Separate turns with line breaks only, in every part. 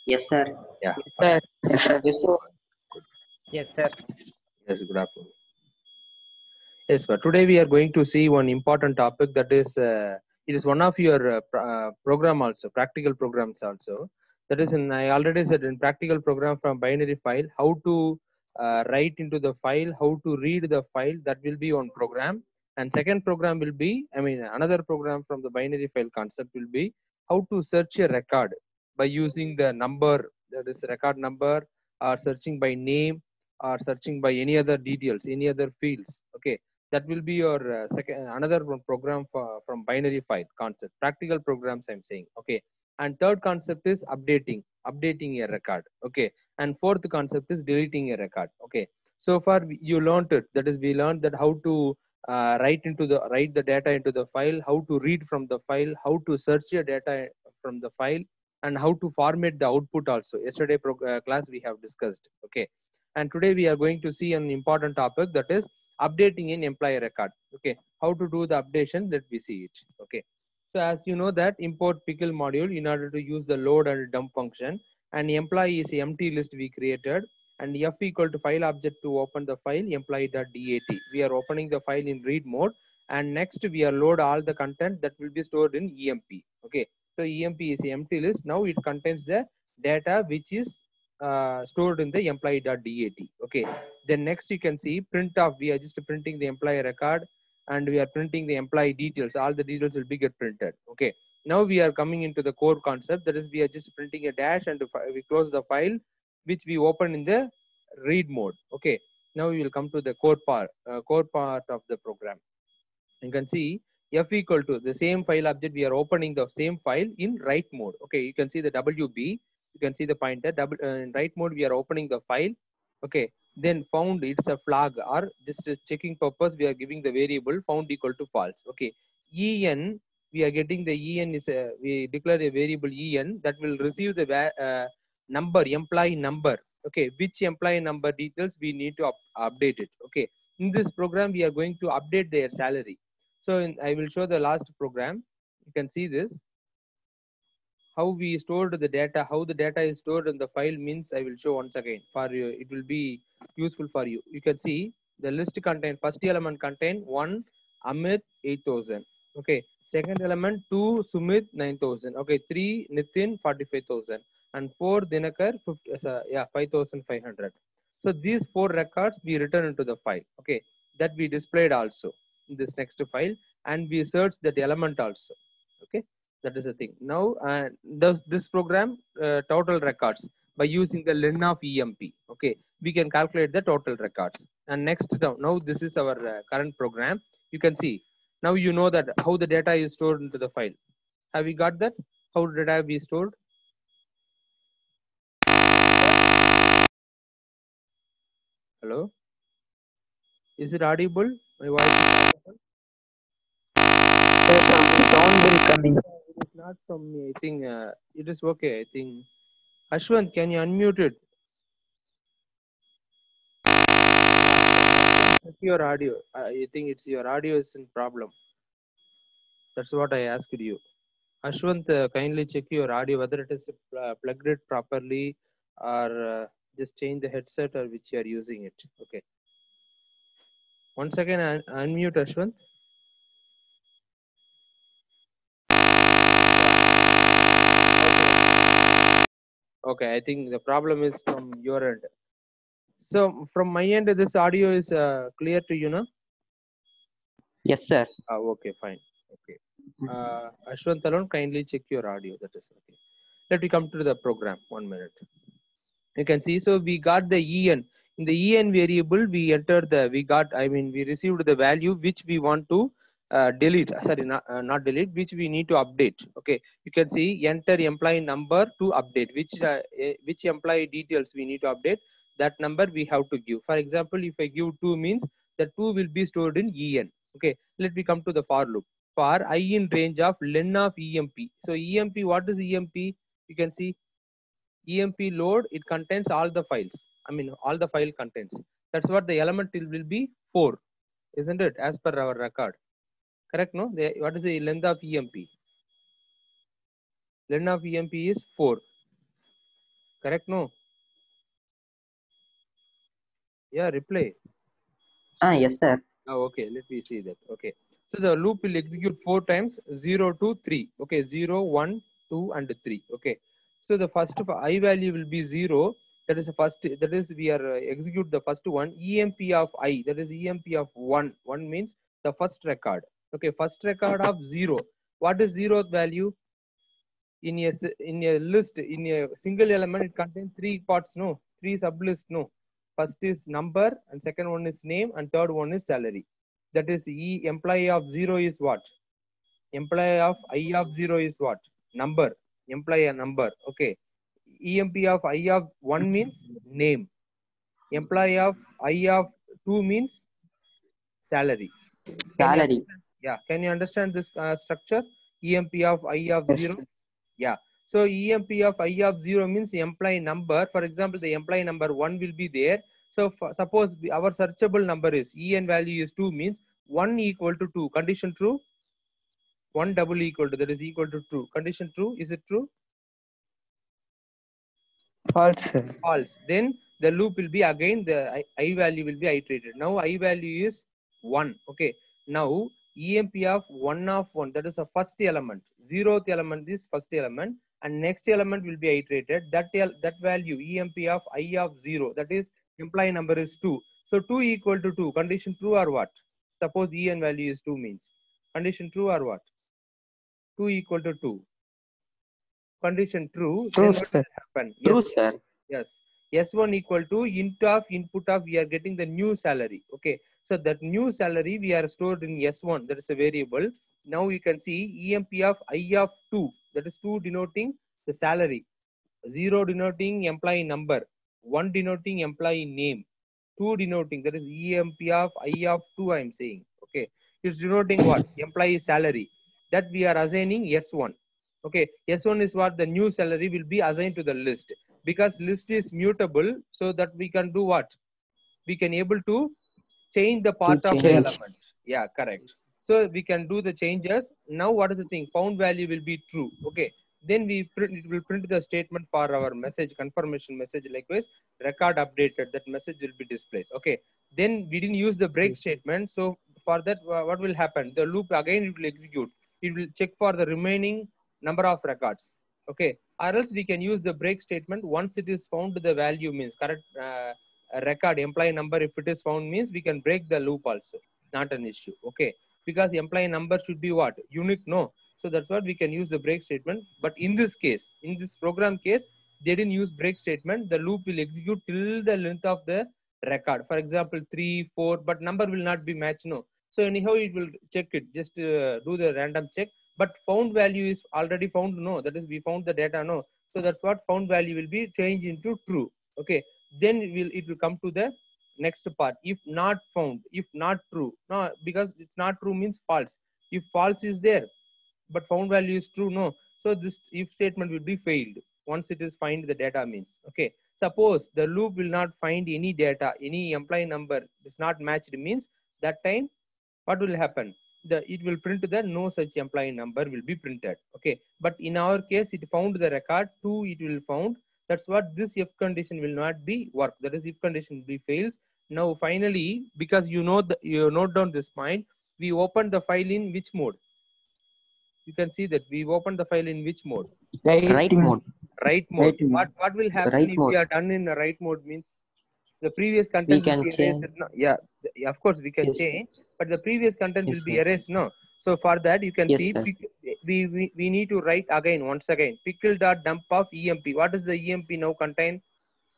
Yes, sir.
Yeah.
Sir. Yes, sir.
Yes, sir.
Yes, sir.
Yes, good afternoon. Yes, but today we are going to see one important topic that is, it is one of your program also, practical programs also. That is, I already said in practical program from binary file, how to write into the file, how to read the file, that will be one program. And second program will be, another program from the binary file concept will be how to search a record by using the number, that is record number, or searching by name, or searching by any other details, any other fields. Okay, that will be your second another one program from binary file concept, practical programs I'm saying. Okay, and third concept is updating a record. Okay, and fourth concept is deleting a record. Okay, so far you learned it, that is we learned that how to write the data into the file, how to read from the file, how to search your data from the file, and how to format the output also. Yesterday class we have discussed. Okay, and today we are going to see an important topic, that is updating in employee record. Okay, how to do the updation, that we see it. Okay, so as you know that import pickle module in order to use the load and dump function, and employee is empty list we created, and f equal to file object to open the file employee.dat. We are opening the file in read mode, and next we are load all the content that will be stored in emp. Okay, so emp is empty list. Now it contains the data which is stored in the employee.dat. Okay, then next you can see print off. We are just printing the employee record, and we are printing the employee details. All the details will be get printed. Okay, now we are coming into the core concept, that is we are just printing a dash, and we close the file which we open in the read mode. Okay, now we will come to the core part of the program. You can see f equal to the same file object, we are opening the same file in write mode. Okay, you can see the wb, you can see the pointer in write mode we are opening the file. Okay, then found, it's a flag, or just a checking purpose we are giving the variable found equal to false. Okay, en, we are getting the en is a, we declare a variable en that will receive the number, employee number. Okay, which employee number details we need to update it. Okay, in this program we are going to update their salary. So I will show the last program. You can see this, how we stored the data, how the data is stored in the file means I will show once again for you. It will be useful for you. You can see the list contain, first element contain 1 Amit 8000. Okay, second element 2 Sumit 9000. Okay, 3 Nitin 45,000, and 4 Dinakar 5,500. So these 4 records we return into the file. Okay, that we displayed also in this next file, and we search that element also. Okay, that is the thing. Now this program total records by using the len of emp. Okay, we can calculate the total records. And next now this is our current program. You can see now you know that how the data is stored into the file. Have you got that, how the data be stored? Hello, is it audible? My voice is audible?
Yes, some sound will coming.
It is not from me, I think it is okay. I think Ashwant, can you unmute it? Check your audio. I think it's your audio is in problem. That's what I asked you. Ashwant, kindly check your audio whether it is plugged it properly, or just change the headset or which you are using it. Okay. Once again, unmute Ashwant. Okay, I think the problem is from your end. So from my end, this audio is clear to you, no?
Yes, sir.
Okay, fine. Okay. Ashwant alone, kindly check your audio. That is okay. Let me come to the program. 1 minute. You can see, so we got the en. In the en variable, we entered the, we received the value which we want to delete. Sorry, not delete, which we need to update. Okay, you can see enter employee number to update. Which employee details we need to update. That number we have to give. For example, if I give 2 means the 2 will be stored in en. Okay, let me come to the for loop. For I in range of len of emp. So emp, what is emp? You can see emp load, it contains all the files. All the file contents. That's what the element will be 4, isn't it? As per our record. Correct, no? What is the length of emp? Length of emp is 4. Correct? No? Yeah, reply.
Yes, sir.
Oh, okay, let me see that. Okay. So the loop will execute 4 times 0 to 3. Okay, 0, 1, 2, and 3. Okay. So the first of I value will be 0. That is the first, that is we are execute the first one. EMP of I, that is EMP of 1. 1 means the first record. Okay, first record of 0. What is 0th value? In a list, in a single element, it contains 3 parts, no? 3 sublists, no? First is number, and second one is name, and third one is salary. That is employee of 0 is what? Employee of I of 0 is what? Number. Employee a number. Okay. EMP of I of 1 means name. Employee of I of 2 means salary. Can you
Salary.
understand? Yeah. Can you understand this structure? EMP of I of
Yes,
0.
sir.
Yeah. So EMP of I of 0 means employee number. For example, the employee number 1 will be there. So suppose our searchable number is EN value is 2 means 1 equal to 2. Condition true. 1 double equal to, that is equal to true. Condition true. Is it true?
False, sir.
False. Then the loop will be again, the I value will be iterated. Now I value is 1. Okay. Now EMP of 1 of 1, that is the first element. 0th element is first element, and next element will be iterated. That value EMP of I of 0, that is employee number is 2. So 2 equal to 2. Condition true or what? Suppose EN value is 2 means. Condition true or what? 2 equal to 2. Condition true.
True,
Then what
sir.
will happen?
True,
Yes.
sir.
Yes. S1 equal to int of input of, we are getting the new salary. Okay. So that new salary we are stored in S1. That is a variable. Now you can see EMP of I of 2. That is 2 denoting the salary. 0 denoting employee number. 1 denoting employee name. 2 denoting, that is EMP of I of 2 I am saying. Okay. It's denoting what? Employee salary. That we are assigning S1. Okay. S1 is what? The new salary will be assigned to the list. Because list is mutable, so that we can do what? We can able to change the part of the
change.
element. Yeah, correct. So we can do the changes. Now what is the thing? Found value will be true. Okay. Then it will print the statement for our message, confirmation message. Likewise, record updated. That message will be displayed. Okay. Then we didn't use the break statement. So for that, what will happen? The loop again it will execute. It will check for the remaining number of records. Okay. Or else we can use the break statement once it is found the value means correct. Record employee number, if it is found means we can break the loop also, not an issue. Okay, because the employee number should be what? Unique, no? So that's what we can use the break statement. But in this case, in this program case, they didn't use break statement. The loop will execute till the length of the record. For example, 3, 4, but number will not be matched, no? So anyhow it will check it, just do the random check. But found value is already found, no? That is, we found the data, no? So that's what found value will be changed into true. Okay, then it will come to the next part. If not found, if not true, no, because it's not true means false. If false is there but found value is true, no, so this if statement will be failed once it is find the data means. Okay, suppose the loop will not find any data, any employee number is not matched means, that time what will happen? It will print the no such employee number will be printed. Okay, but in our case it found the record 2, it will found. That's what this if condition will not be work. That is, if condition will be fails. Now finally, because you note down this point, we open the file in which mode? You can see that we open the file in which mode?
Right mode.
Right mode.
Right mode.
What will happen
Right
if
mode.
we are done in the right mode means? The previous
We
content will
can
be erased.
change.
No? Yeah, of course we can
Yes.
change, but the previous content
Yes,
will be
sir.
erased. No, so for that you can
Yes,
see
sir.
we need to write again once again pickle dot dump of EMP. What does the EMP now contain?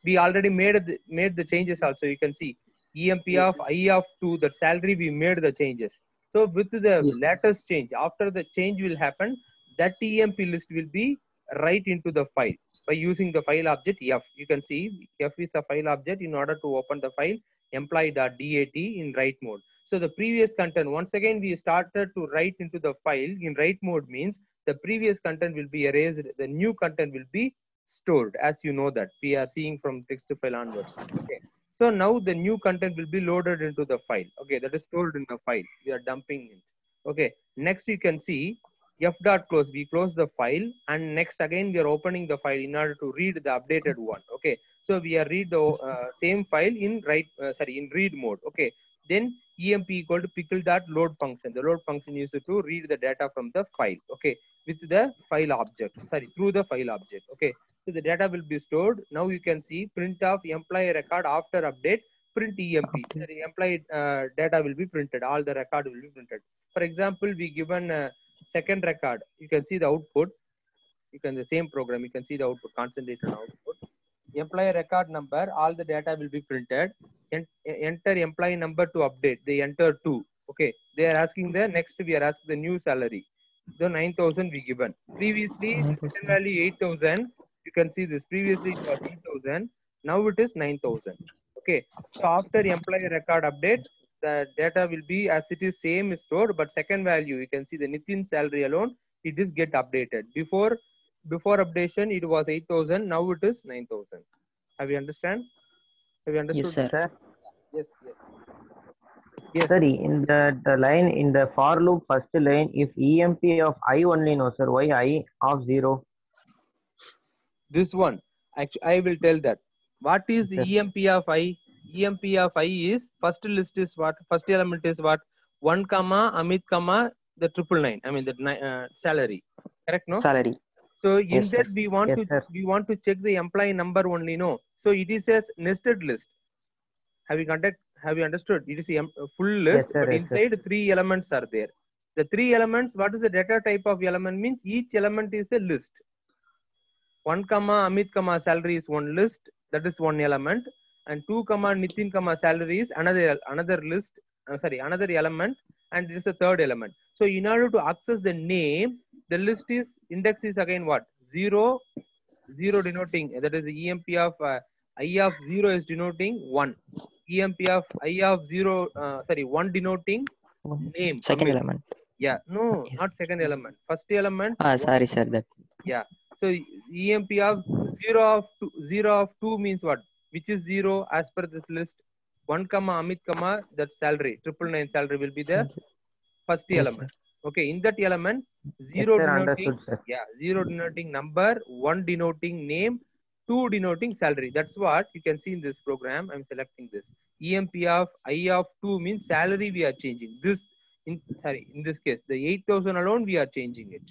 We already made the changes also. You can see EMP of I of 2, the salary we made the changes. So with the
Yes.
latest change, after the change will happen, that EMP list will be right into the file by using the file object F. You can see F is a file object. In order to open the file employee.dat in write mode. So the previous content, once again we started to write into the file in write mode means the previous content will be erased. The new content will be stored, as you know that we are seeing from text file onwards. Okay, so now the new content will be loaded into the file. Okay, that is stored in the file we are dumping it. Okay, next you can see F dot close, we close the file, and next again we are opening the file in order to read the updated one. Okay, so we are read the same file in in read mode. Okay, then emp equal to pickle dot load function. The load function used to read the data from the file. Okay, with the file object, through the file object. Okay, so the data will be stored. Now you can see print of employee record after update, print emp. The employee data will be printed. All the record will be printed. For example, we given second record, you can see the output. You can the same program, you can see the output, concentrate on output. Employee record number, all the data will be printed. Enter employee number to update. They enter 2. Okay, they are asking the next. We are asking the new salary. The 9,000 we given. Previously, the second value 8,000. You can see this. Previously it was 8,000. Now it is 9,000. Okay. So after employee record update, the data will be as it is same stored, but second value you can see the Nitin salary alone. It is get updated. Before updation it was 8,000. Now it is 9,000. Have you understand? Have you understood?
Yes, sir.
Sir,
Yes. Yes. Yes.
sorry, in the line in the for loop first line, if EMP of I only no sir, why I of 0?
This one, actually, I will tell that. What is the
Yes.
EMP of I? EMP of I is first list is what? First element is what? 1 comma Amit comma the 999. I mean the salary. Correct, no?
Salary.
So in
Yes, sir.
that we want
Yes, sir.
to check the employee number only, no? So it is a nested list. Have you understood? It is a full list,
Yes, sir.
but
Yes, sir.
inside 3 elements are there. The 3 elements, what is the data type of element means? Each element is a list. 1 comma Amit comma salary is one list, that is one element, and 2 comma Nitin comma salary is another list. Another element, and this is the third element. So in order to access the name, the list is index is again what? 0 denoting, that is the EMP of I of 0 is denoting 1. EMP of I of 1 denoting name
Second
Amit.
element.
Yeah, no,
Yes.
not second element. First element.
Sorry, sir. That.
Yeah. So EMP of 0 of 2 means what? Which is 0 as per this list? 1 comma Amit comma that salary 999 salary will be the first
Yes,
element.
sir.
Okay, in that element,
Yes,
0
sir.
denoting,
Understood, sir.
0 denoting number, 1 denoting name, 2 denoting salary. That's what you can see in this program. I'm selecting this. EMP of I of 2 means salary we are changing. In this case, the 8,000 alone we are changing it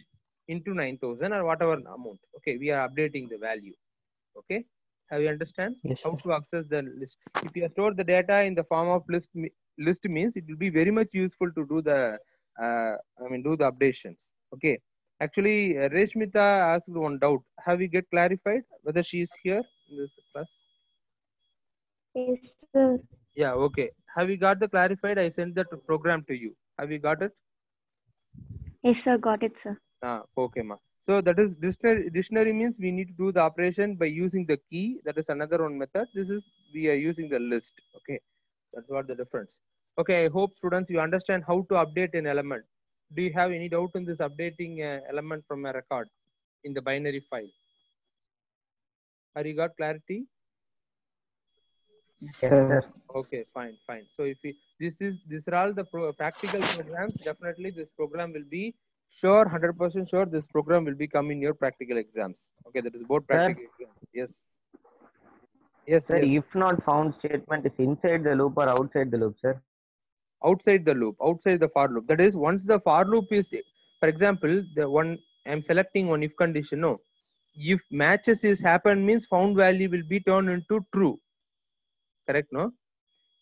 into 9,000 or whatever amount. Okay, we are updating the value. Okay, have you understand
Yes,
how
sir.
to access the list? If you store the data in the form of list means it will be very much useful to do the do the updations. Okay, actually Reshmita asked one doubt. Have we get clarified whether she is here in this class?
Yes, sir.
Yeah, okay. Have you got the clarified? I sent that program to you. Have you got it?
Yes, sir. Got it, sir.
Okay, ma. So that is dictionary means we need to do the operation by using the key. That is another one method. This is we are using the list. Okay, that's what the difference. Okay, I hope students you understand how to update an element. Do you have any doubt in this updating element from a record in the binary file? Have you got clarity?
Yes, sir.
Okay, fine. So if we, these are all the practical programs. Definitely, this program will be sure 100% sure. This program will be come in your practical exams. Okay, that is both practical exams. Yes.
Sir, if not found statement is inside the loop or outside the loop, sir?
Outside the loop, outside the for loop. That is, once the for loop is, for example, the one I'm selecting one if condition. No, if matches is happen means found value will be turned into true. Correct? No.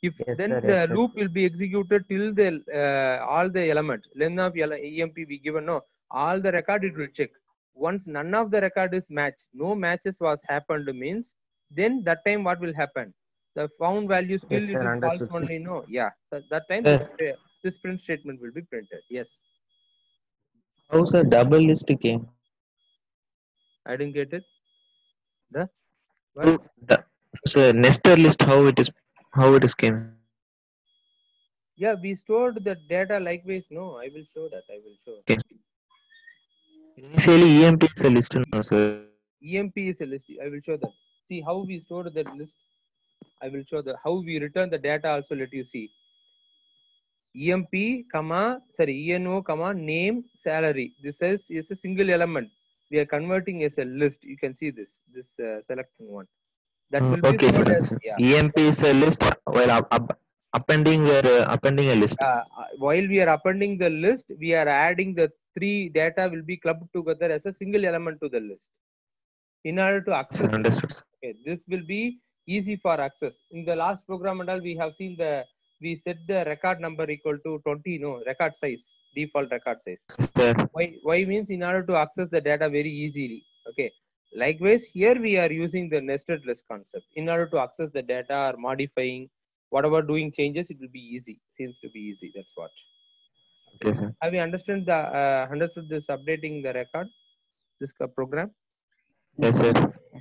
If
Yes,
then
sir.
the
Yes, sir.
loop will be executed till the all the elements length of EMP we given, no, all the record it will check. Once none of the record is matched, no matches was happened means, then that time what will happen? The found value still
Yes,
it
sir.
is false
Understood.
only, no. Yeah, that time this print statement will be printed. Yes.
How sir double list came?
I didn't get it. The what?
So so nested list how it is came?
Yeah, we stored the data likewise. No, I will show that. I will show.
Okay. Initially EMP is a list, no sir.
EMP is a list. I will show that. See how we store that list. I will show the how we return the data also. Let you see. EMP, ENO, name, salary. This is a single element. We are converting as a list. You can see this selecting one. That will be
Okay, sir.
stored as, yeah.
EMP is a list while appending a list.
While we are appending the list, we are adding the three data will be clubbed together as a single element to the list. In order to access it,
Understood.
okay, this will be easy for access. In the last program and all, we have seen we set the record number equal to 20, no, record size, default record size.
Sir.
Why means in order to access the data very easily. Okay. Likewise, here we are using the nested list concept. In order to access the data or modifying, whatever doing changes, it will be easy. Seems to be easy. That's what.
Okay, sir.
Have you understood this updating the record, this program?
Yes, sir.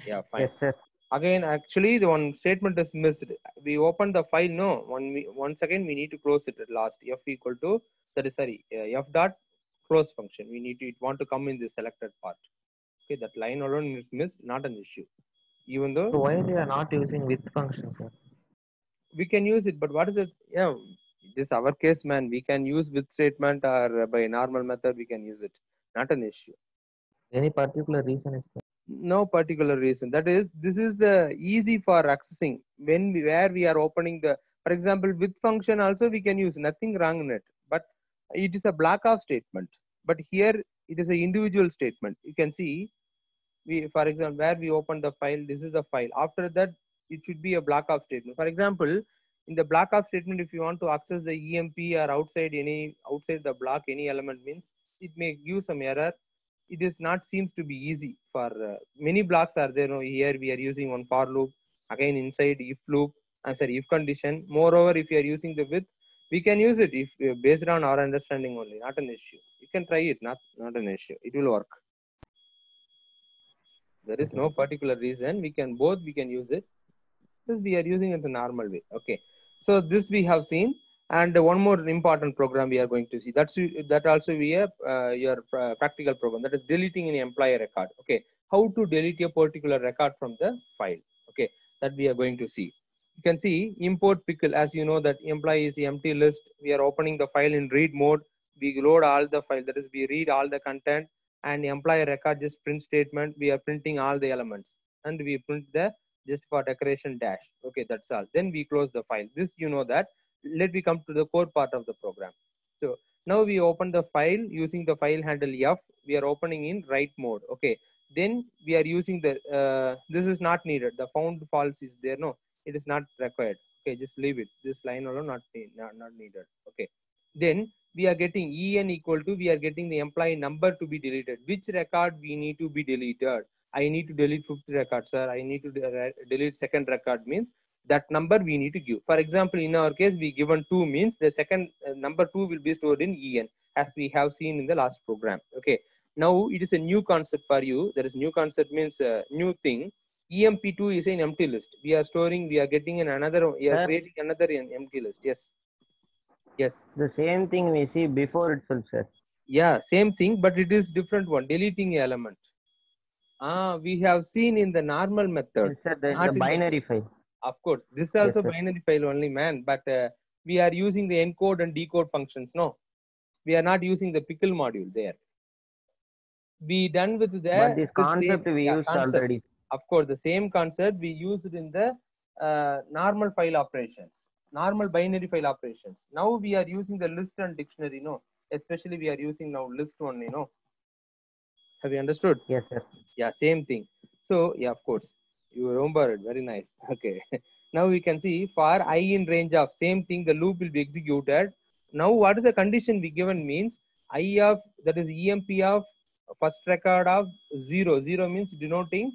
Yeah, fine.
Yes, sir.
Again, actually, the one statement is missed. We open the file. No, once again we need to close it at last. F equal to f dot close function. We need to want to come in the selected part. Okay, that line alone is missed. Not an issue. Even though
So why they are not using with function, sir?
we can use it, but what is it? Yeah, this is our case, man. We can use with statement or by normal method we can use it. Not an issue.
Any particular reason is there?
No particular reason. That is, this is the easy for accessing where we are opening the, for example, with function also we can use, nothing wrong in it, but it is a block of statement. But here it is an individual statement. You can see, for example, where we open the file, this is the file. After that, it should be a block of statement. For example, in the block of statement, if you want to access the EMP or outside the block any element, means it may give some error. It is not seems to be easy for many blocks are there. No, here we are using one for loop, again inside if loop, if condition. Moreover, if you are using the with, we can use it if based on our understanding only, not an issue. You can try it, not an issue. It will work. There is no particular reason. We can use it. This we are using it the normal way. Okay. So this we have seen. And one more important program we are going to see. That also we have your practical program, that is deleting an employee record. Okay, how to delete a particular record from the file. Okay, that we are going to see. You can see import pickle. As you know that employee is the empty list. We are opening the file in read mode. We load all the file. That is, we read all the content, and employee record just print statement. We are printing all the elements, and we print the just for decoration dash. Okay, that's all. Then we close the file. This you know that. Let me come to the core part of the program. So now we open the file using the file handle F. We are opening in write mode. Okay. Then we are using the, this is not needed. The found false is there. No, it is not required. Okay, just leave it. This line alone not needed. Okay. Then we are getting EN equal to, we are getting the employee number to be deleted. Which record we need to be deleted? I need to delete 50 records, sir. I need to delete second record, means that number we need to give. For example, in our case, we given 2, means the second number 2 will be stored in EN, as we have seen in the last program. Okay. Now it is a new concept for you. There is new concept means new thing. EMP2 is an empty list. We are storing, we are getting another, we are creating another empty list. Yes. Yes.
The same thing we see before itself, sir.
Yeah, same thing, but it is different one. Deleting element. We have seen in the normal method.
Yes, sir, the binary file.
Of course, this is also
Yes,
binary file only, man. But we are using the encode and decode functions. No, we are not using the pickle module there. We done with the.
But this concept we used already.
Of course, the same concept we used in the normal file operations, normal binary file operations. Now we are using the list and dictionary. No, especially we are using now list only. No, have you understood?
Yes, sir.
Yeah, same thing. So yeah, of course. You remember it, very nice. Okay. Now we can see for I in range of, same thing, the loop will be executed. Now what is the condition we given means I of, that is EMP of first record of 0. 0 means denoting,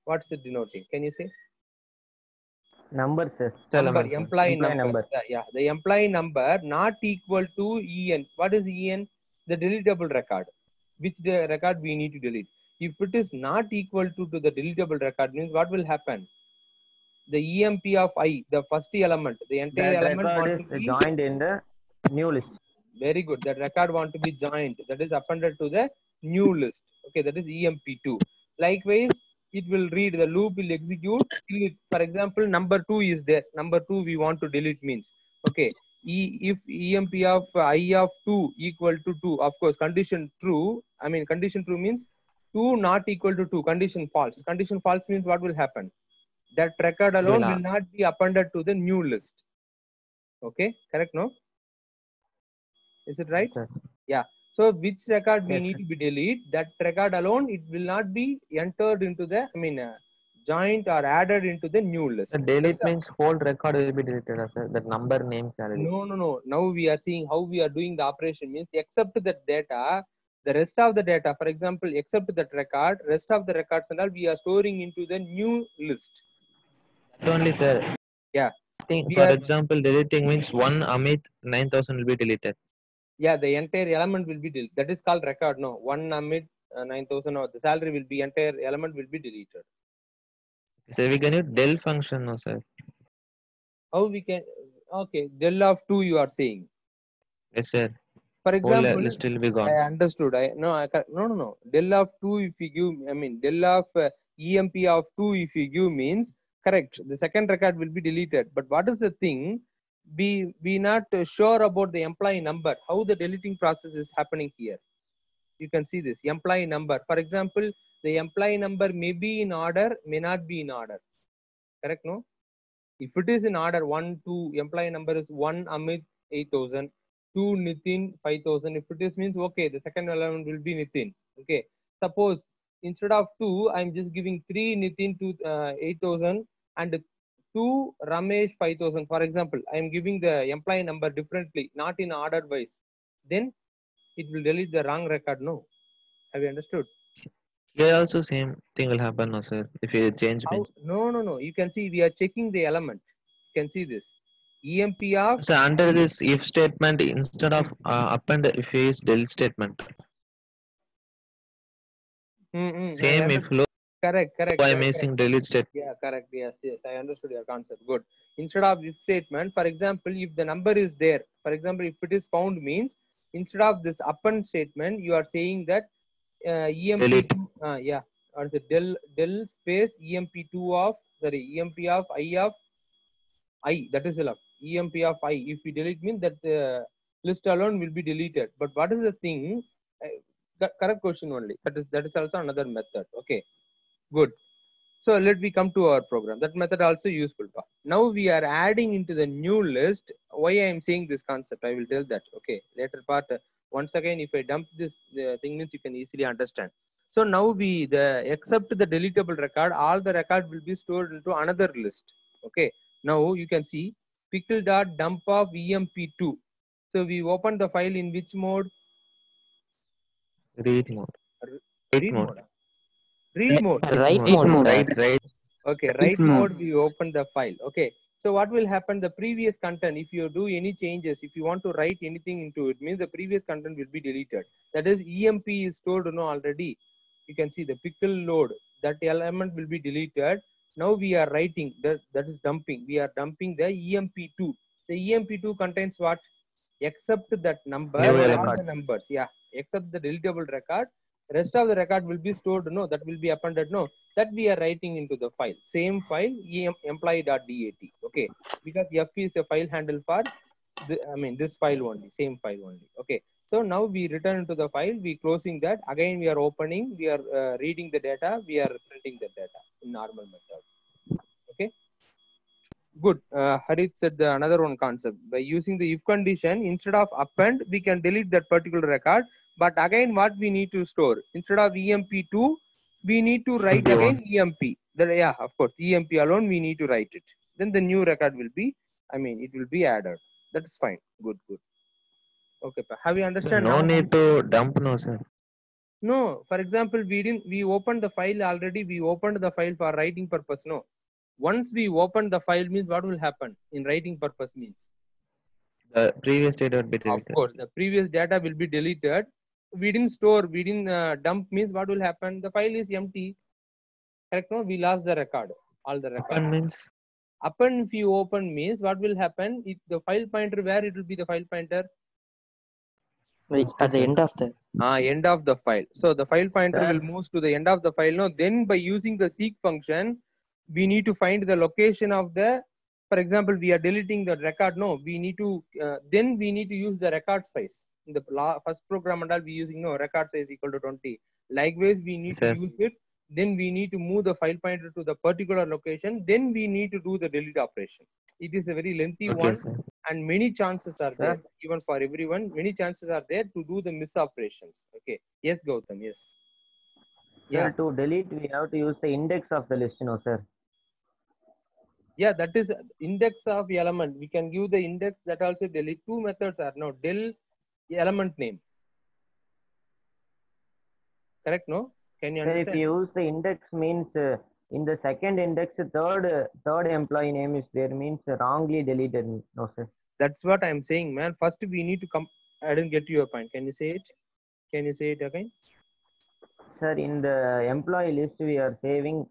what's it denoting? Can you say?
Number, sir.
Number, employee number. Yeah, the employee number not equal to EN. What is EN? The deletable record. Which the record we need to delete. If it is not equal to the deletable record, means what will happen? The EMP of I, the first element, the entire
that
element
record
want
is
to be
joined in the new list.
Very good. That record want to be joined. That is appended to the new list. Okay, that is EMP2. Likewise, it will read, the loop will execute. For example, number 2 is there. Number 2 we want to delete means. Okay, if EMP of I of 2 equal to 2, of course, condition true. I mean, condition true means 2 not equal to 2. Condition false. Condition false means what will happen? That record alone will not be appended to the new list. Okay, correct? No? Is it right?
Yes,
yeah. So which record we
Yes,
need
sir.
to be delete? That record alone, it will not be entered into the, joined or added into the new list.
The delete means whole record will be deleted, sir. That number names are
No. Now we are seeing how we are doing the operation means except that data, the rest of the data, for example, except that record, rest of the records and all we are storing into the new list.
That only, sir.
Yeah.
Think,
We
for
are,
example, deleting means one Amit 9000 will be deleted.
yeah, the entire element will be deleted. That is called record. No, one amid 9,000 or the salary will be, entire element will be deleted.
So we can use del function, no, sir.
How we can, okay, del of 2 you are saying.
Yes, sir.
For
Whole
example,
list will be gone.
I understood. No. Del of 2 if you give, del of EMP of 2 if you give means correct. The second record will be deleted. But what is the thing? Be not sure about the employee number. How the deleting process is happening here. You can see this employee number. For example, the employee number may be in order, may not be in order. Correct? No. If it is in order 1, 2, employee number is 1 Amit 8,000. 2 Nitin 5,000. If it is means okay, the second element will be Nitin. Okay. Suppose instead of 2, I'm just giving 3 Nitin to 8,000 and 2 Ramesh 5,000. For example, I'm giving the employee number differently, not in order wise. Then it will delete the wrong record. No. Have you understood?
Here also same thing will happen, no, sir. If you change
How?
means.
No. You can see we are checking the element. You can see this. EMP of.
So under this if statement, instead of append, if is del statement. Same if low,
Correct.
I'm using delete statement.
Yeah, correct. Yes. I understood your concept. Good. Instead of if statement, for example, if the number is there, for example, if it is found means instead of this append statement, you are saying that EMP2, or the del space EMP2 of EMP of I. That is enough. EMP of I. If we delete means that list alone will be deleted. But what is the thing? Correct question only. That is also another method. Okay. Good. So let me come to our program. That method also useful. Now we are adding into the new list. Why I am saying this concept, I will tell that. Okay. Later part. Once again, if I dump this thing means you can easily understand. So now except the deletable record, all the record will be stored into another list. Okay. Now you can see pickle.dump of EMP2. So we open the file in which mode?
Read mode.
Read mode. Read mode.
Write mode, sir.
Right.
Okay, write mode, we open the file. Okay, so what will happen? The previous content, if you do any changes, if you want to write anything into it, means the previous content will be deleted. That is EMP is stored already. You can see the pickle load, that element will be deleted. Now we are writing, that is dumping. We are dumping the EMP2. The EMP2 contains what? Except that number, all the numbers. Yeah, except the deletable record. Rest of the record will be stored. No, that will be appended. No, that we are writing into the file. Same file, employee.dat. Okay, because F is a file handle for this file only, same file only. Okay, so now we return to the file, we closing that. Again, we are opening, we are reading the data, we are printing the data in normal method. Okay, good. Harit said another one concept. By using the if condition, instead of append, we can delete that particular record. But again, what we need to store? Instead of EMP2, we need to write again EMP. Yeah, of course, EMP alone, we need to write it. Then the new record will be, it will be added. That is fine. Good. Okay, have you understand?
No need to dump, no, sir.
No, for example, we opened the file already. We opened the file for writing purpose. No. Once we open the file means what will happen in writing purpose means?
The previous data will be deleted.
Of course, the previous data will be deleted. We didn't store, we didn't dump means what will happen? The file is empty. Correct? No, we lost the record. All the records.
Append means?
Append if you open means what will happen? If the file pointer, where it will be the file pointer?
At the end of the
end of the file. So the file pointer will move to the end of the file. Now then by using the seek function, we need to find the location of the for example, we are deleting the record, no, we need to then we need to use the record size. In the first program and all, we using no record size equal to 20. Likewise, we need to
Sir.
use it. Then we need to move the file pointer to the particular location. Then we need to do the delete operation. It is a very lengthy
Okay,
one,
sir.
and many chances are
Sir.
there, even for everyone. Many chances are there to do the miss operations. Okay. Yes, Gautam. Yes. Yeah.
Sir, to delete, we have to use the index of the list, no, sir.
Yeah, that is index of element. We can give the index, that also delete. Two methods are no del element name. Correct? No? Can you
Sir, if
understand?
you use the index means in the second index, third employee name is there means wrongly deleted. No, sir.
That's what I'm saying, man. First, we need to come. I didn't get your point. Can you say it? Can you say it again?
Sir, in the employee list, we are saving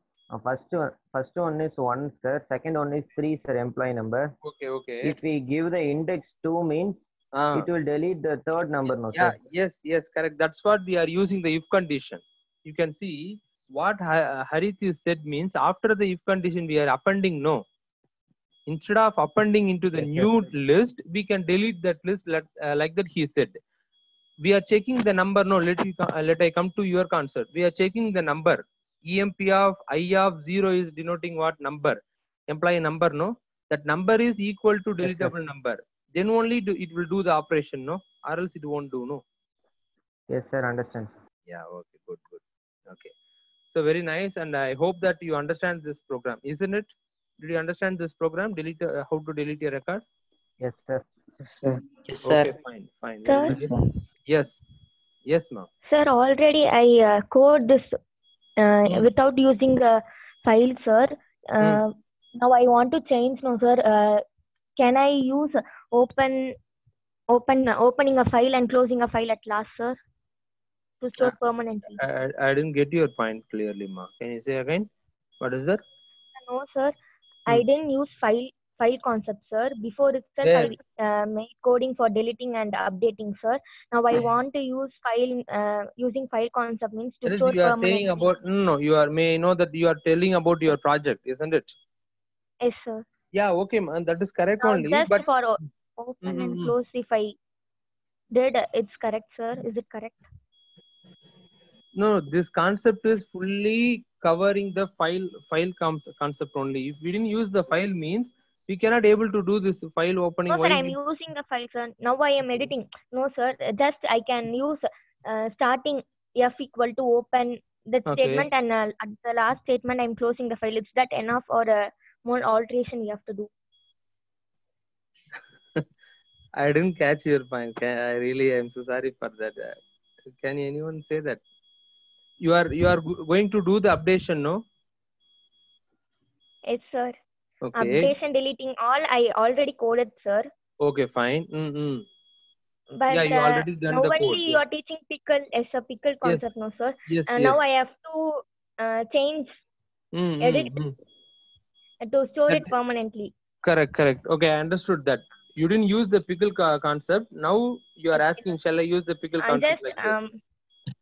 first one is 1, sir. Second one is 3, sir, employee number.
Okay, okay.
If we give the index 2 means it will delete the third number, no,
Yeah,
sir.
yes, correct. That's what we are using the if condition. You can see what Harith said means after the if condition we are appending no. Instead of appending into the
Yes,
new
sir.
list, we can delete that list like that he said. We are checking the number. No, let I come to your concept. We are checking the number. EMP of I of 0 is denoting what number? Employee number, no? That number is equal to
Yes, sir.
deletable number. Then only it will do the operation, no? Or else it won't do, no?
Yes, sir, understand.
Yeah, okay, good. Okay. So very nice, and I hope that you understand this program, isn't it? Did you understand this program? How to delete a record?
Yes, sir.
Yes, sir. Yes, sir.
Okay, fine.
Sir?
Very
Yes,
nice.
sir.
Yes, ma'am.
Sir, already I code this without using a file, sir. Now I want to change, no, sir. Can I use opening a file and closing a file at last, sir, to store permanently?
I didn't get your point clearly, ma. Can you say again? What is that?
No, sir. I didn't use file concept, sir. Before itself,
Where?
I made coding for deleting and updating, sir. Now I want to use file using file concept means to
That is,
store
you are
permanently.
saying about no. You are may know that you are telling about your project, isn't it?
Yes, sir.
Yeah, okay, man. That is correct
Now
only.
just
But
for open and close, if I did, it's correct, sir. Is it correct?
no, this concept is fully covering the file concept only. If we didn't use the file means we cannot able to do this file opening.
No, sir.
Why
I'm using the file, sir. Now I am editing. No, sir. Just I can use starting f equal to open that
Okay.
statement, and at the last statement I'm closing the file. Is that enough, or more alteration you have to do?
I didn't catch your point. I'm so sorry for that. Can anyone say that? You are going to do the updation, no?
Yes, sir.
Okay.
Updation, deleting all I already coded, sir.
Okay, fine.
But
Yeah, you already done
now
the code.
only you are teaching pickle as a pickle concept, no, sir.
Yes.
Now I have to change edit to store it permanently.
Correct. Okay, I understood that. You didn't use the pickle concept. Now you are asking, shall I use the pickle concept
Just
like this?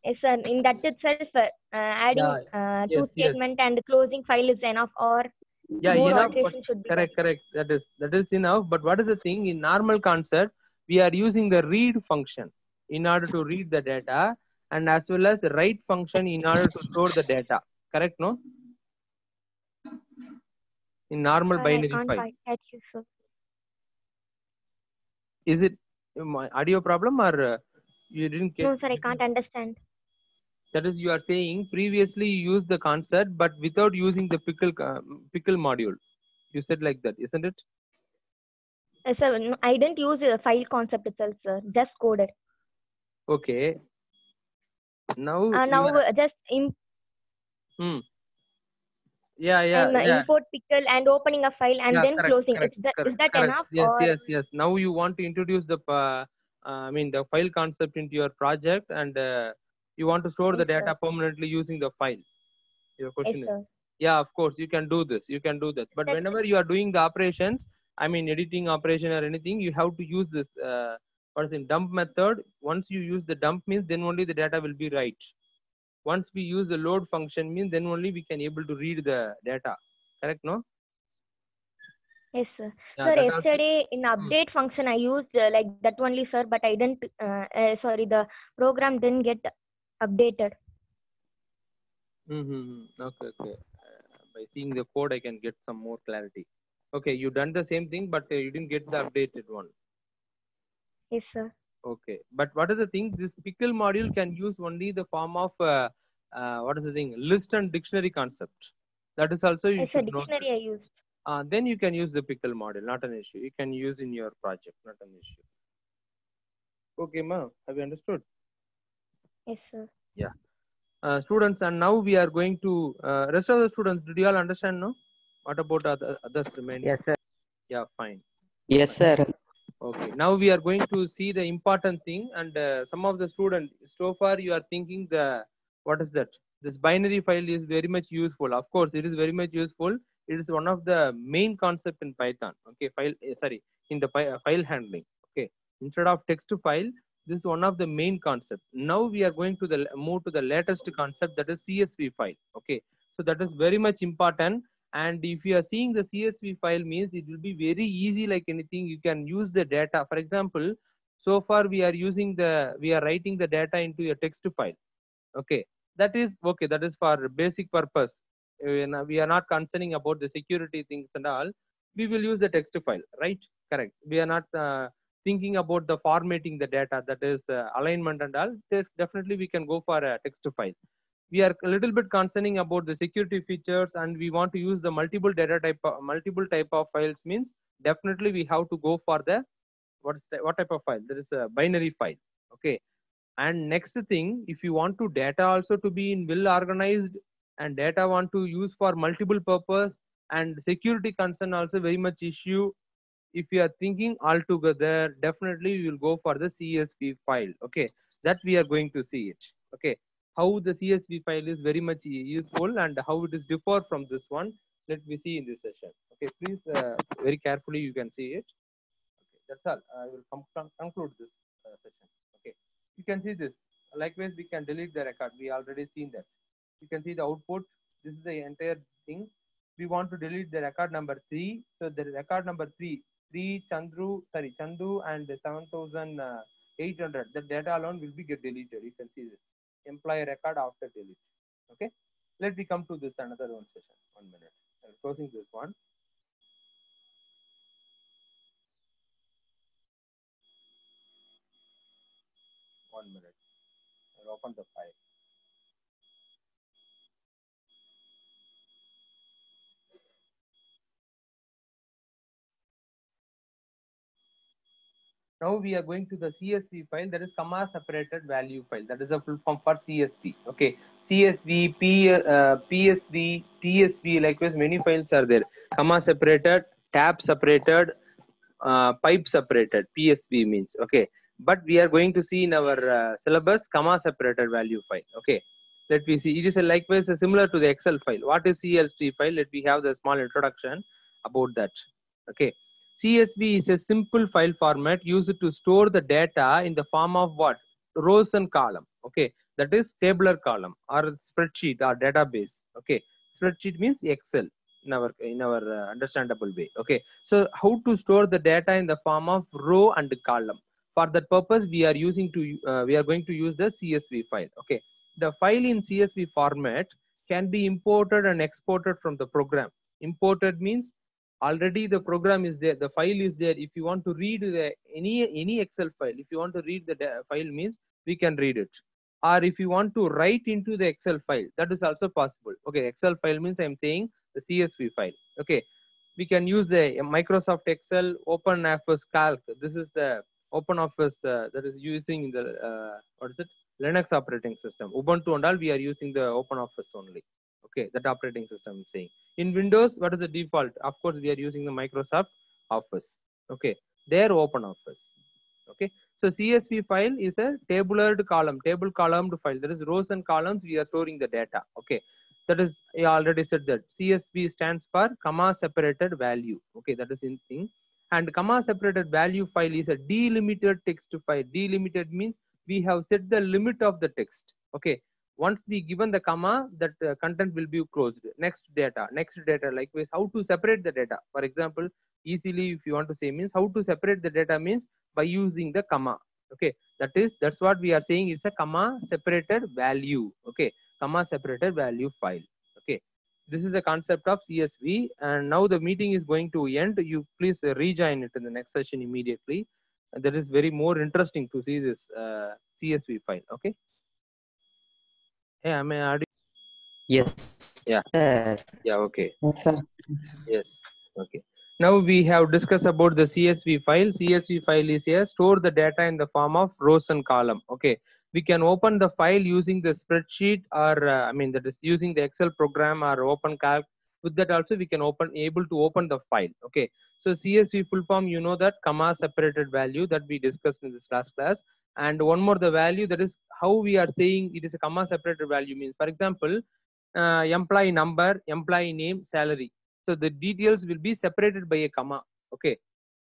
yes, sir. In that itself, adding two statement and closing file is enough, or more
enough.
alteration should be
Correct. That is enough. But what is the thing in normal concept? We are using the read function in order to read the data, and as well as the write function in order to store the data. Correct, no? In normal binary
I
file.
can't catch you, sir.
Is it my audio problem, or you didn't get?
No, sir. I can't understand.
That is, you are saying previously you used the concept, but without using the pickle module. You said like that, isn't it?
Sir, no, I didn't use a file concept itself, sir. Just coded.
Okay. Now.
Just import pickle and opening a file and then closing. Is that enough?
Yes. Now you want to introduce the the file concept into your project, and you want to store the data permanently using the file. Your question is, yeah, of course you can do this. But whenever you are doing the operations, editing operation or anything, you have to use this dump method. Once you use the dump means, then only the data will be right. Once we use the load function means, then only we can able to read the data. Correct, no?
Yes, sir.
Yeah,
Sir,
that also.
yesterday in update function I used like that only, sir, but I didn't. Sorry, the program didn't get updated.
Okay, okay. By seeing the code, I can get some more clarity. Okay, you done the same thing, but you didn't get the updated one.
Yes, sir.
Okay, but what is the thing? This pickle module can use only the form of what is the thing? List and dictionary concept. That is also you
Yes, sir.
should know.
Dictionary I used.
Then you can use the pickle model, not an issue. You can use in your project, not an issue. Okay, ma, have you understood?
Yes, sir.
Yeah. Students, and now we are going to rest of the students. Did you all understand? No. What about others remaining?
Yes, sir.
Yeah, fine.
Yes, sir.
Okay. Now we are going to see the important thing, and some of the students so far you are thinking the what is that? This binary file is very much useful. Of course, it is very much useful. It is one of the main concept in Python. Okay, sorry, in the file handling. Okay, instead of text to file, this is one of the main concept. Now we are going to move to the latest concept, that is CSV file. Okay, so that is very much important. And if you are seeing the CSV file means it will be very easy like anything. You can use the data. For example, so far we are writing the data into a text file. Okay, that is okay. That is for basic purpose. We are not concerning about the security things and all. We will use the text file, right? Correct. We are not thinking about the formatting the data, that is alignment and all. Definitely we can go for a text file. We are a little bit concerning about the security features, and we want to use the multiple type of files means definitely we have to go for the what type of file? There is a binary file. Okay. And next thing, if you want to data also to be in well organized, and data want to use for multiple purpose, and security concern also very much issue. If you are thinking altogether, definitely we will go for the CSV file. Okay, that we are going to see it. Okay, how the CSV file is very much useful and how it is differ from this one. Let me see in this session. Okay, please very carefully you can see it. Okay, that's all. I will conclude this session. Okay, you can see this. Likewise, we can delete the record. We already seen that. You can see the output. This is the entire thing. We want to delete the record number 3. So the record number 3 Chandu and 7,800. The data alone will be get deleted. You can see this employee record after delete. Okay. Let me come to this another one session. 1 minute. I'm closing this one. One minute. I'll open the file. Now we are going to the CSV file, that is comma separated value file. That is a full form for CSV. Okay, CSV, PSV, TSV, likewise many files are there. Comma separated, tab separated, pipe separated. PSV means okay. But we are going to see in our syllabus comma separated value file. Okay, let me see. It is likewise similar to the Excel file. What is CSV file? Let me have the small introduction about that. Okay. CSV is a simple file format used to store the data in the form of what? Rows and column. Okay, that is tabular column or spreadsheet or database. Okay, spreadsheet means Excel in our understandable way. Okay, so how to store the data in the form of row and column? For that purpose, we are going to use the CSV file. Okay, the file in CSV format can be imported and exported from the program. Imported means already the program is there, the file is there. If you want to read any Excel file, if you want to read the file means we can read it. Or if you want to write into the Excel file, that is also possible. Okay, Excel file means I'm saying the CSV file. Okay, we can use the Microsoft Excel, OpenOffice Calc. This is the OpenOffice that is using the what is it? Linux operating system. Ubuntu and all we are using the OpenOffice only. Okay, that operating system I'm saying. In Windows, what is the default? Of course, we are using the Microsoft Office. Okay, their OpenOffice. Okay, so CSV file is a tabulated column, table columned file. There is rows and columns. We are storing the data. Okay, that is I already said that CSV stands for comma separated value. Okay, that is in thing. And comma separated value file is a delimited text file. Delimited means we have set the limit of the text. Okay, Once we given the comma, that content will be closed. Next data. Likewise, how to separate the data. For example, easily if you want to say means how to separate the data means by using the comma. Okay, that's what we are saying. It's a comma separated value. Okay, comma separated value file. Okay, this is the concept of CSV, and now the meeting is going to end. You please rejoin it in the next session immediately. That is very more interesting to see this CSV file. Okay. Hey, am I audible?
Yes.
Yeah.
Sir.
Yeah. Okay.
Yes, sir.
Yes. Okay. Now we have discussed about the CSV file. CSV file is here. Store the data in the form of rows and column. Okay. We can open the file using the spreadsheet, or that is using the Excel program or OpenCalc. With that also we can able to open the file. Okay. So CSV full form, you know that comma separated value that we discussed in this last class. And one more, the value, that is how we are saying it is a comma separated value means, for example, employee number, employee name, salary. So the details will be separated by a comma. Okay,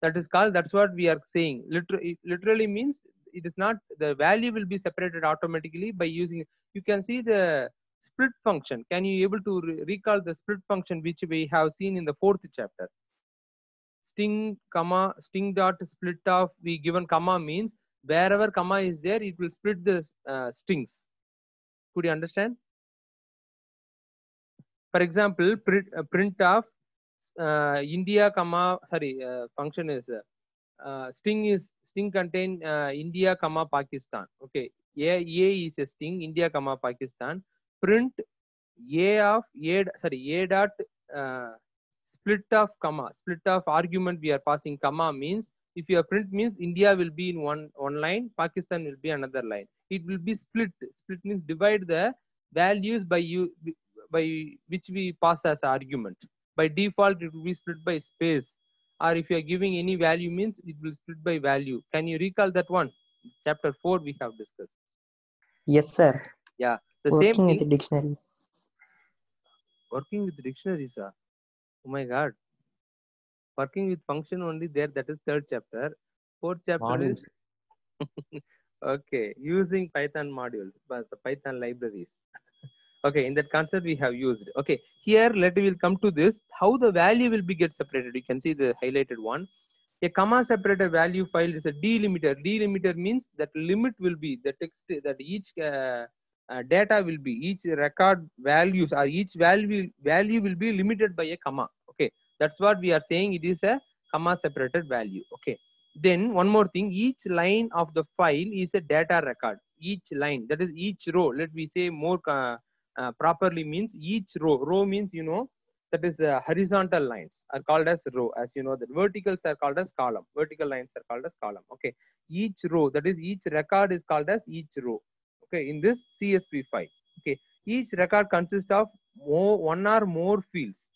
that's what we are saying. Literally means it is not, the value will be separated automatically by using, you can see the split function. Can you able to recall the split function which we have seen in the 4th chapter? Sting comma sting dot split off, we given comma means wherever comma is there, it will split the strings. Could you understand? For example, print of India comma, function is string contain India comma Pakistan. Okay, a is a string, India comma Pakistan. Print a dot split of comma, split of argument we are passing comma means, if your print means India will be in one line, Pakistan will be another line. It will be split. Split means divide the values by which we pass as argument. By default, it will be split by space, or if you are giving any value means it will split by value. Can you recall that one? Chapter 4 we have discussed.
Yes, sir.
Yeah, the
Working
same
with
thing.
the dictionaries.
Working with dictionaries, sir. Oh my God. Working with function only there, that is 3rd chapter. 4th chapter
Modules.
is okay, using Python modules, but the Python libraries. Okay, in that concept we have used. Okay, here let me will come to this, how the value will be get separated. You can see the highlighted one. A comma separated value file is a delimiter. Delimiter means that limit will be the text, that each data will be, each record values or each value will be limited by a comma. Okay, that's what we are saying. It is a comma separated value. Okay, then one more thing, each line of the file is a data record. Each line, that is each row, let me say more properly means each row means, you know, that is horizontal lines are called as row. As you know, the verticals are called as column. Vertical lines are called as column. Okay, each row, that is each record is called as each row. Okay, in this CSV file. Okay, each record consists of one or more fields.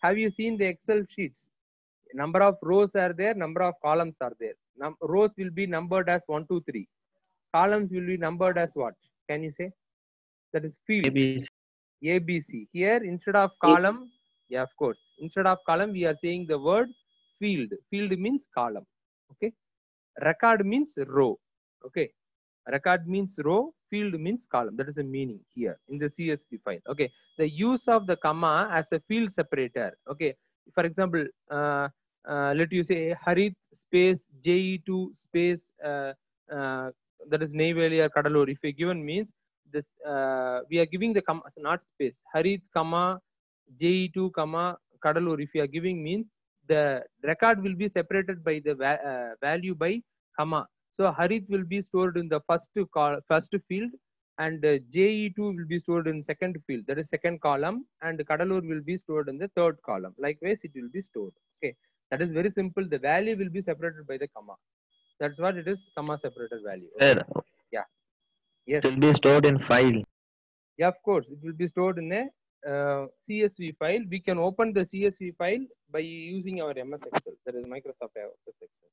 Have you seen the Excel sheets? Number of rows are there, number of columns are there. Rows will be numbered as 1, 2, 3. Columns will be numbered as what? Can you say? That is fields. ABC. Here instead of column, yeah, of course, instead of column we are saying the word field. Field means column. Okay, record means row. Okay, record means row, field means column. That is the meaning here in the CSV file. Okay, the use of the comma as a field separator. Okay, for example, let you say Harith space JE2 space that is Neyveli or Kadalur. If you given means this, we are giving the comma, not space. Harith comma JE2 comma Kadalur. If you are giving means the record will be separated by the value by comma. So Harith will be stored in the first field, and JE2 will be stored in second field, that is second column, and Kadalur will be stored in the third column. Likewise, it will be stored. Okay, that is very simple. The value will be separated by the comma. That's what it is, comma separated value. Okay.
Sir,
Yeah. Yes.
it will be stored in file.
Yeah, of course, it will be stored in a CSV file. We can open the CSV file by using our MS Excel, that is Microsoft Office Excel,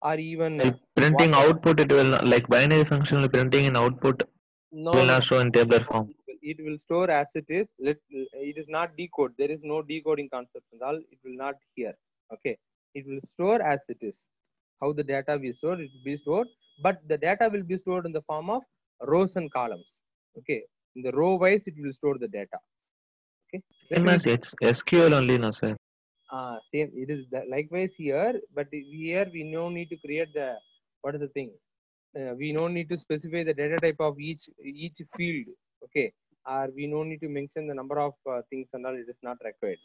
or even
Like printing output, it will not, like binary function printing in output will not show in tabular form.
It will store as it is. It is not decode. There is no decoding concept and all. It will not here. Okay, it will store as it is. How the data we store, it will be stored, but the data will be stored in the form of rows and columns. Okay, In the row wise, it will store the data. Okay.
Same as SQL only, no sir.
Same. It is likewise here, but here we no need to create the what is the thing. We no need to specify the data type of each field. Okay. Or we no need to mention the number of things and all. It is not required.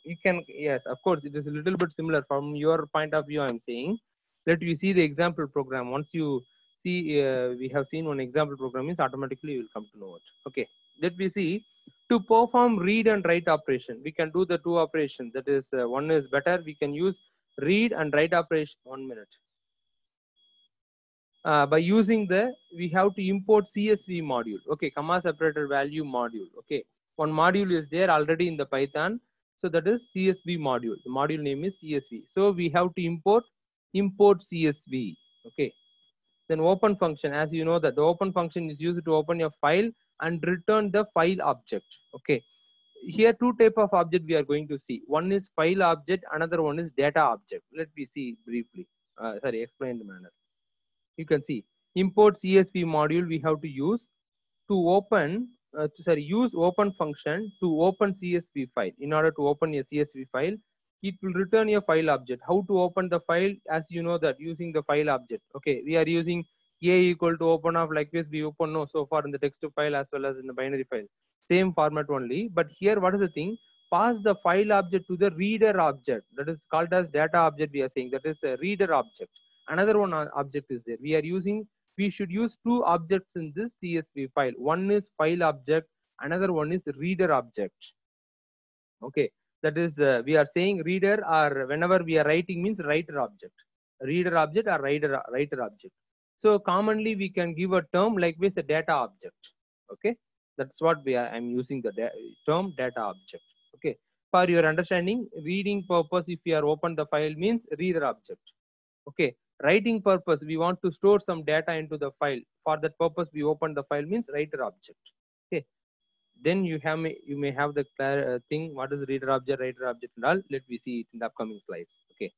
You can, yes, of course, it is a little bit similar from your point of view. I'm saying, let we see the example program. Once you see, we have seen one example program is automatically you will come to know it. Okay, let we see. To perform read and write operation, we can do the two operations. That is, one is better. We can use read and write operation. 1 minute. By using we have to import CSV module. Okay, comma separator value module. Okay, one module is there already in the Python. So that is CSV module. The module name is CSV. So we have to import CSV. Okay. Then open function, as you know that the open function is used to open your file and return the file object. Okay. Here two type of object we are going to see. One is file object, another one is data object. Let me see briefly. Explain the manner. You can see import CSV module we have to use to open use open function to open CSV file. In order to open a CSV file, it will return a file object. How to open the file? As you know that using the file object. Okay, we are using a equal to open of like this we open no so far in the text file as well as in the binary file. Same format only. But here what is the thing? Pass the file object to the reader object. That is called as data object. We are saying that is a reader object. Another one object is there. We should use two objects in this CSV file. One is file object, another one is reader object. Okay, that is we are saying reader, or whenever we are writing means writer object, reader object or writer object. So commonly we can give a term like this, a data object. Okay, that's what I'm using the term data object. Okay, for your understanding, reading purpose, if you are open the file means reader object. Okay, writing purpose, we want to store some data into the file. For that purpose, we open the file means writer object. Okay, then you may have the thing what is reader object, writer object and all. Let me see it in the upcoming slides. Okay,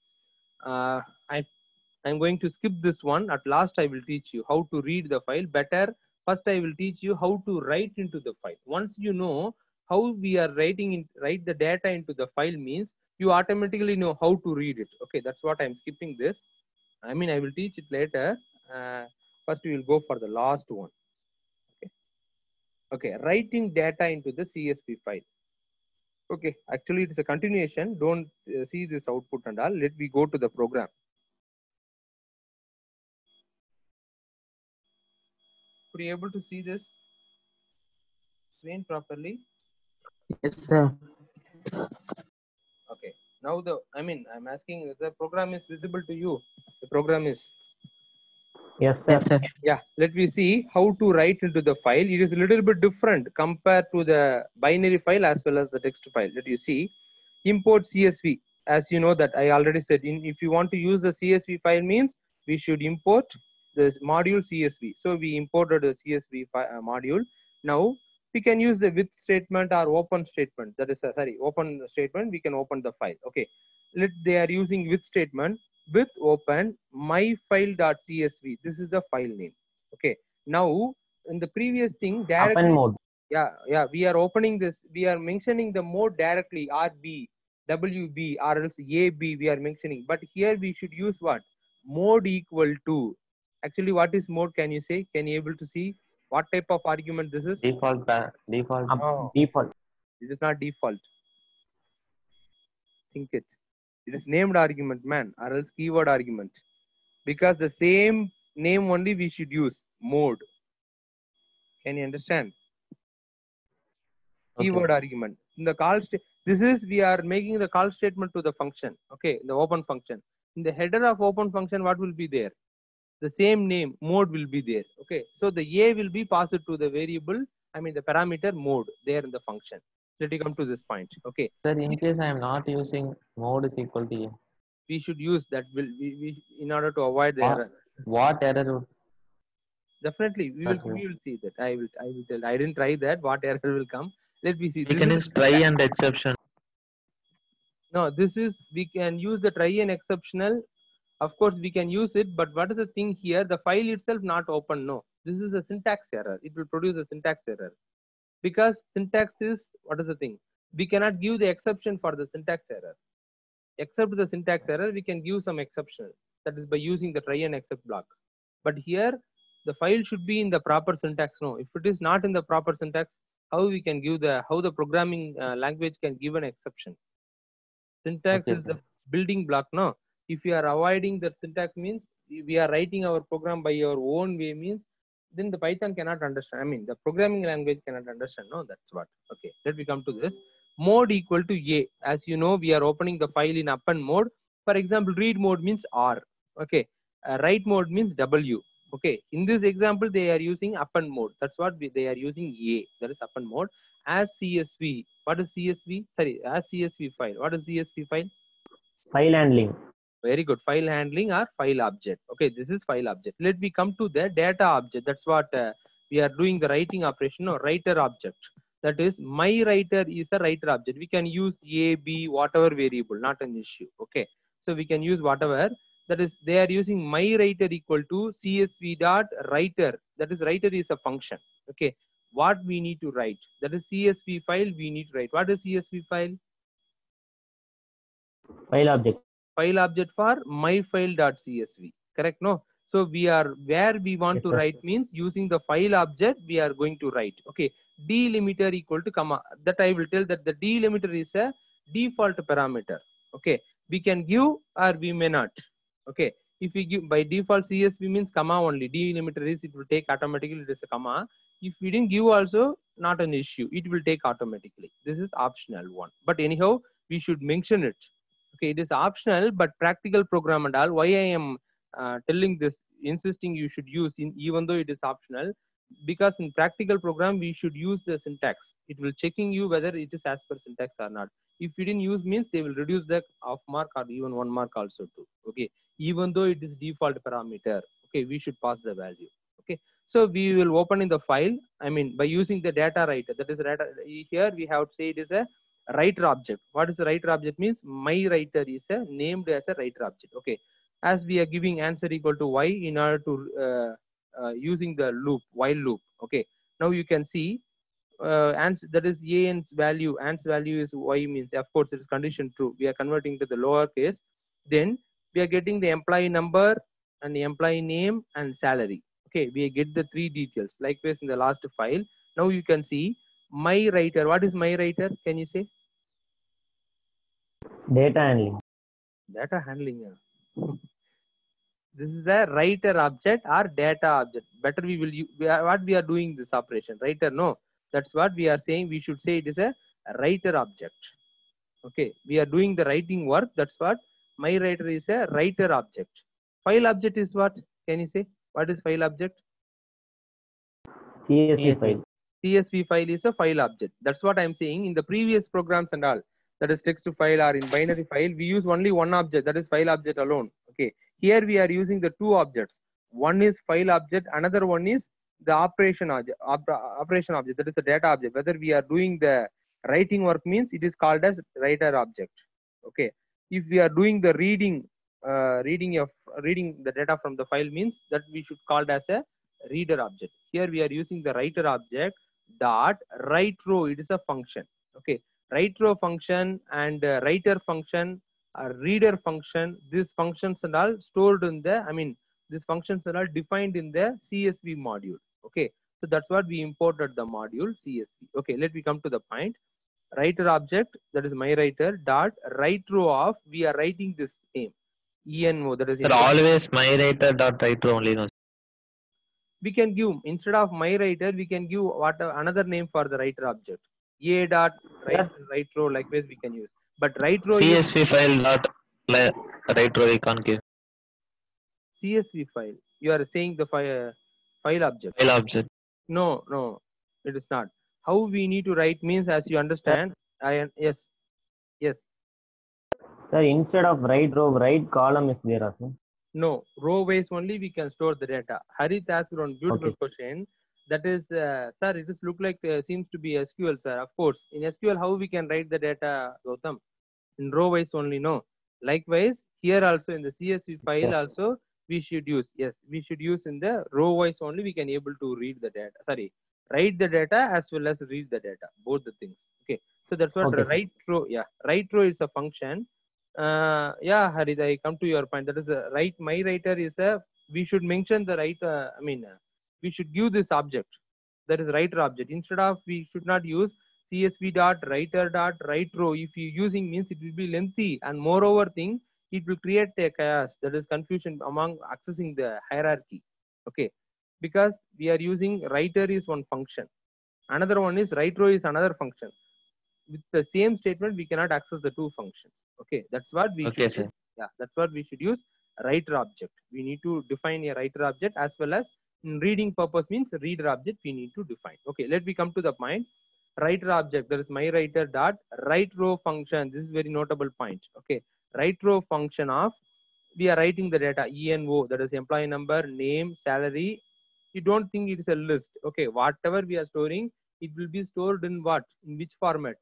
I'm going to skip this one. At last, I will teach you how to read the file better. First, I will teach you how to write into the file. Once you know how we are write the data into the file means you automatically know how to read it. Okay, that's what I'm skipping this. I mean, I will teach it later. First, we will go for the last one. Okay. Okay, writing data into the CSV file. Okay, actually, it is a continuation. Don't see this output and all. Let me go to the program. Could you able to see this screen properly?
Yes, sir.
Okay. Now I'm asking if the program is visible to you. The program is.
Yes, sir.
Yes, sir.
Yeah. Let me see how to write into the file. It is a little bit different compared to the binary file as well as the text file. Let you see. Import CSV. As you know that I already said, if you want to use the CSV file means we should import this module CSV. So we imported a CSV module. Now we can use the with statement or open statement. That is open statement. We can open the file. Okay. They are using with statement. With open myfile.csv. This is the file name. Okay. Now in the previous thing directly.
Open mode.
Yeah. We are opening this. We are mentioning the mode directly. RB, WB, or else AB. We are mentioning. But here we should use what? Mode equal to. Actually, what is mode? Can you say? Can you able to see what type of argument this is?
Default.
No,
Default.
it is not default. Think it. It is named argument, man, or else keyword argument. Because the same name only we should use. Mode. Can you understand?
Okay.
Keyword argument. In the call we are making the call statement to the function. Okay, the open function. In the header of open function, what will be there? The same name, mode will be there. Okay, so the A will be passed to the variable, the parameter mode there in the function. Let me come to this point. Okay.
Sir, in case I am not using mode is equal to A.
We should use that we in order to avoid the error.
What error?
Definitely, we will see that. I will tell. I didn't try that. What error will come? Let me see.
We can use try and exception.
No, we can use the try and exceptional. Of course, we can use it, but what is the thing here? The file itself not open. No, this is a syntax error. It will produce a syntax error. Because syntax is, what is the thing? We cannot give the exception for the syntax error. Except the syntax error, we can give some exception. That is by using the try and except block. But here, the file should be in the proper syntax. No, if it is not in the proper syntax, how we can give the, how the programming language can give an exception? Syntax
Okay,
is
sir.
the building block. No, if you are avoiding the syntax means we are writing our program by your own way means, then the Python cannot understand. I mean, the programming language cannot understand. No, that's what. Okay, let me come to this. Mode equal to A. As you know, we are opening the file in append mode. For example, read mode means R. Okay, write mode means W. Okay, in this example, they are using append mode. That's what they are using A. That is append mode. As CSV. What is CSV? Sorry, as CSV file. What is CSV file?
File handling.
Very good. File handling or file object. Okay, this is file object. Let me come to the data object. That's what we are doing the writing operation or writer object. That is, my writer is a writer object. We can use A, B, whatever variable, not an issue. Okay, so we can use whatever. That is, they are using my writer equal to CSV dot writer. That is, writer is a function. Okay, what we need to write? That is CSV file we need to write. What is CSV file?
File object.
File object for myfile.csv. Correct? No. So we are where we want
Yes,
to
sir.
write means using the file object we are going to write. Okay. Delimiter equal to comma. That I will tell that the delimiter is a default parameter. Okay. We can give or we may not. Okay. If we give by default CSV means comma only. Delimiter is it will take automatically, it is a comma. If we didn't give also not an issue. It will take automatically. This is optional one. But anyhow, we should mention it. Okay, it is optional, but practical program and all. Why I am telling this, insisting you should use in, even though it is optional, because in practical program we should use the syntax. It will checking you whether it is as per syntax or not. If you didn't use means they will reduce the off mark or even 1 mark also too. Okay, even though it is default parameter. Okay, we should pass the value. Okay, so we will open in the file. I mean by using the data writer. That is data. Here we have to say it is a writer object. What is the writer object means? My writer is a named as a writer object. Okay, as we are giving answer equal to y in order to using the loop, while loop. Okay, now you can see answer, that is an's value. An's value is y means, of course it is condition true. We are converting to the lower case. Then we are getting the employee number and the employee name and salary. Okay, we get the 3 details. Likewise in the last file. Now you can see my writer. What is my writer? Can you say?
Data handling.
Data handling. This is a writer object or data object. Better we will use, what we are doing this operation. Writer, no. That's what we are saying. We should say it is a writer object. Okay, we are doing the writing work. That's what my writer is a writer object. File object is what? Can you say? What is file object?
CSV file.
CSV file is a file object. That's what I'm saying. In the previous programs and all, that is text to file or in binary file, we use only one object, that is file object alone. Okay, here we are using the 2 objects. One is file object, another one is the operation object, that is the data object. Whether we are doing the writing work means it is called as writer object. Okay, if we are doing the reading the data from the file means that we should call it as a reader object. Here we are using the writer object dot write row. It is a function. Okay, write row function and writer function, reader function. These functions and all stored in the, I mean these functions are all defined in the CSV module. Okay, so that's what we imported the module CSV. Okay, let me come to the point. Writer object, that is my writer dot write row of, we are writing this name ENO, that is
But always my writer dot writer only, no?
We can give, instead of my writer, we can give what another name for the writer object. A dot write row, likewise we can use. But write row
CSV file dot write row we can't give.
CSV file. You are saying the file object.
File object.
No, no, it is not. How we need to write means, as you understand. Yes.
Sir, instead of write row, write column is there also.
No, row wise only we can store the data. Harith asked one beautiful question. That is, sir, it is look like seems to be SQL, sir. Of course, in SQL, how we can write the data, Gautam? In row wise only, no. Likewise, here also in the CSV file also we should use. Yes, we should use in the row wise only. We can able to read the data. Sorry, write the data as well as read the data, both the things. Okay, so that's what
Okay, sir.
write row. Yeah, write row is a function. Yeah, Harid, I come to your point. That is a write. My writer is a. We should mention the write. We should give this object. That is writer object. Instead of, we should not use CSV dot writer dot write row. If you using means it will be lengthy, and moreover thing, it will create a chaos, that is confusion among accessing the hierarchy. Okay, because we are using writer is one function, another one is write row is another function. With the same statement we cannot access the two functions. Okay, that's what we
Okay,
should
sir.
use. Yeah, that's what we should use, writer object. We need to define a writer object, as well as in reading purpose means reader object we need to define. Okay, let me come to the point. Writer object, there is my writer dot write row function. This is very notable point. Okay, write row function of, we are writing the data ENO, that is employee number, name, salary. You don't think it is a list. Okay, whatever we are storing, it will be stored in what, in which format?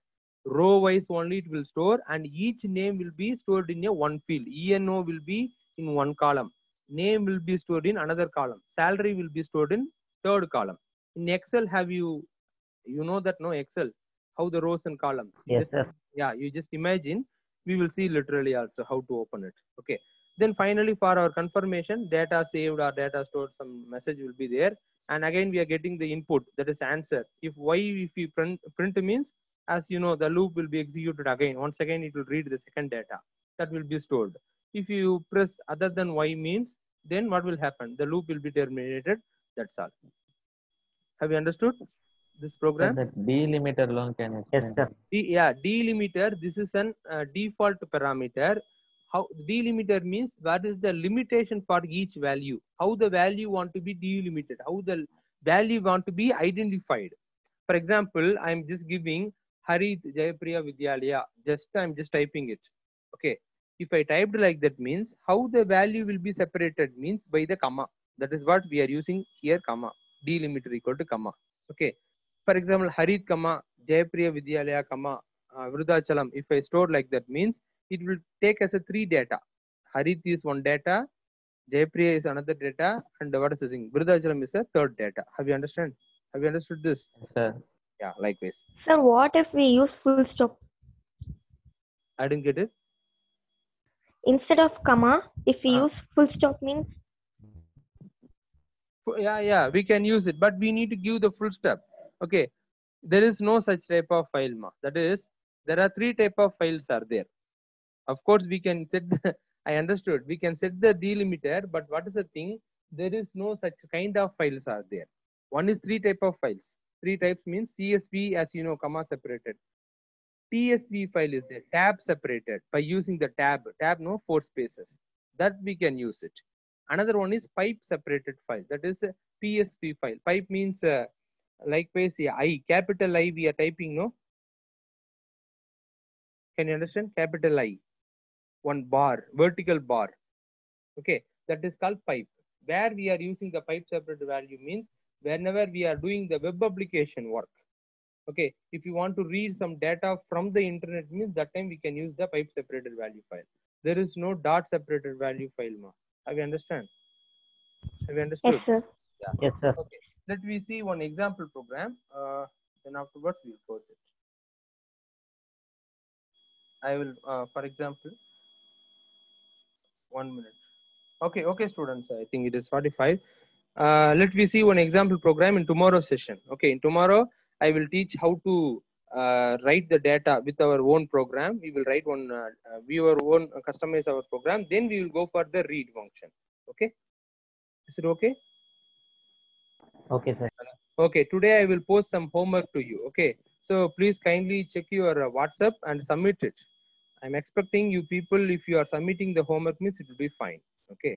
Row wise only it will store, and each name will be stored in a one field. ENO will be in one column, name will be stored in another column, salary will be stored in third column. In Excel, have you know that, no, Excel, how the rows and columns?
Yes, sir.
Yeah, you just imagine. We will see literally also how to open it. Okay, then finally for our confirmation, data saved or data stored, some message will be there, and again we are getting the input, that is answer. If you print means, as you know, the loop will be executed again. Once again it will read the second data that will be stored. If you press other than y means, then what will happen? The loop will be terminated. That's all. Have you understood this
Sir,
program?
that delimiter alone can
Yes,
explain.
sir.
Yeah, delimiter, this is an default parameter. How delimiter means, what is the limitation for each value, how the value want to be delimited, how the value want to be identified. For example, I'm just giving Harit Jayapriya Vidyalaya, I'm just typing it. Okay, if I typed like that means, how the value will be separated means by the comma. That is what we are using here, comma. Delimiter equal to comma. Okay, for example, Harit comma Jayapriya Vidyalaya comma Vrudachalam. If I store like that means, it will take as a 3 data. Harit is one data, Jayapriya is another data, and what is the thing? Vrudachalam is a third data. Have you understand? Have you understood this?
Yes, sir.
Yeah, likewise.
Sir, what if we use full stop
I didn't get it.
instead of comma? If we use full stop means,
Yeah, we can use it, but we need to give the full stop. Okay, there is no such type of file, ma. That is, there are 3 type of files are there. Of course, we can set the, I understood, we can set the delimiter, but what is the thing? There is no such kind of files are there. One is 3 type of files. 3 types means CSV, as you know, comma separated. TSV file is there, tab separated, by using the tab, no, 4 spaces. That we can use it. Another one is pipe separated file. That is a PSV file. Pipe means likewise, I, capital I we are typing, no? Can you understand? Capital I. One bar, vertical bar. Okay, that is called pipe. Where we are using the pipe separated value means, whenever we are doing the web application work. Okay, if you want to read some data from the internet means, that time we can use the pipe separated value file. There is no dot separated value file, ma. Have you understand? Have you understood?
yes, sir.
Yeah.
Yes, sir.
Okay, let me see one example program. Then afterwards we will close it. I will, for example, 1 minute. Okay, students. I think it is 45. Let me see one example program in tomorrow's session. Okay, in tomorrow I will teach how to write the data with our own program. We will write one, we our own customize our program. Then we will go for the read function. Okay, is it okay?
Okay, sir.
Okay, today I will post some homework to you. Okay, so please kindly check your WhatsApp and submit it. I'm expecting you people, if you are submitting the homework means it will be fine. Okay.